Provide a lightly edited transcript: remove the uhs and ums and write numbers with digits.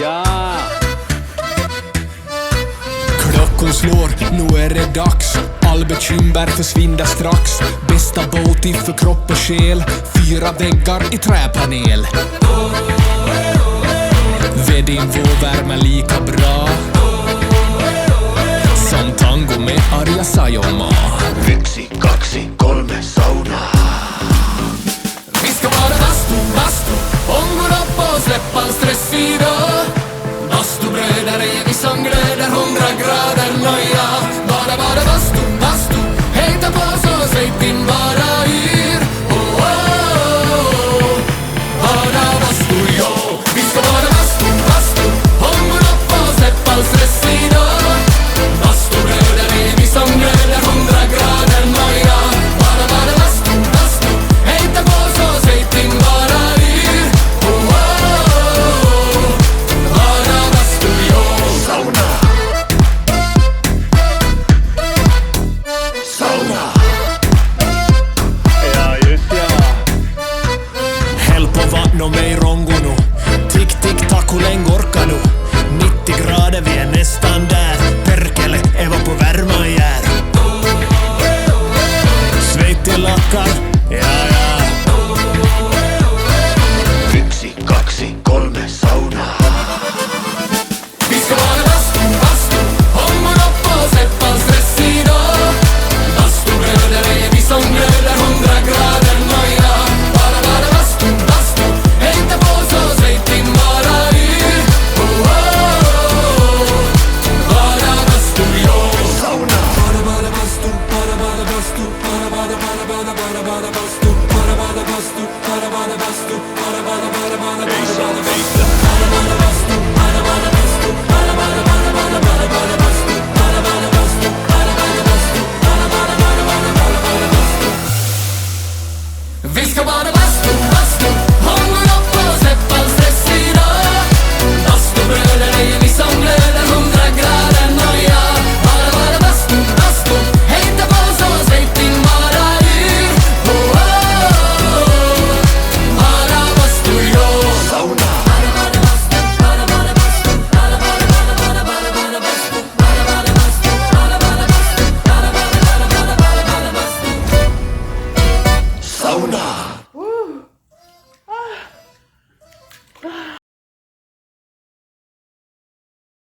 Ja! Klockan slår, nu är det dags. All bekymmer försvinner strax. Bästa båt för kropp och själ. 4 väggar i träpanel. Vedin värmer lika bra som tango med Arja Saijonmaa. 1, 2, 3 sauna. Vi ska vara bastu, ångor upp och släpp all stress idag. Bastubröder är vi som glöder 100 grader nöja. Bara bastu, hejta på så säg din bara yr. Oh, oh, oh. Bara bastu, jo. Vi ska vara bastu, ångor upp och släpp all stress idag. Bastubröder är vi som glöder 100 grader nöja. Bara bastu, hejta på så säg din bara yr. Oh, oh, oh. Bara bastu, jo. Sauna. Sauna. Ja, just ja. Häll på vatten och mig rongo nu. Tick, tick, tack, hur länge orkar nu? 90 grader, vi är nästan där. Perkele, Eva på värma jär. Sveitti lackar, ja. 1, 2, 3 sauna. Vi ska vara bastu, ångor upp och släpp all stress idag. Bastubröder är vi som glöder 100 grader nöja. Bara bastu, hejta på så säg din bara yr. Oh, oh, oh. Bara bastu, jo. Sauna. Bara bastu, bara bastu, bara bastu, bara bastu, bara bastu.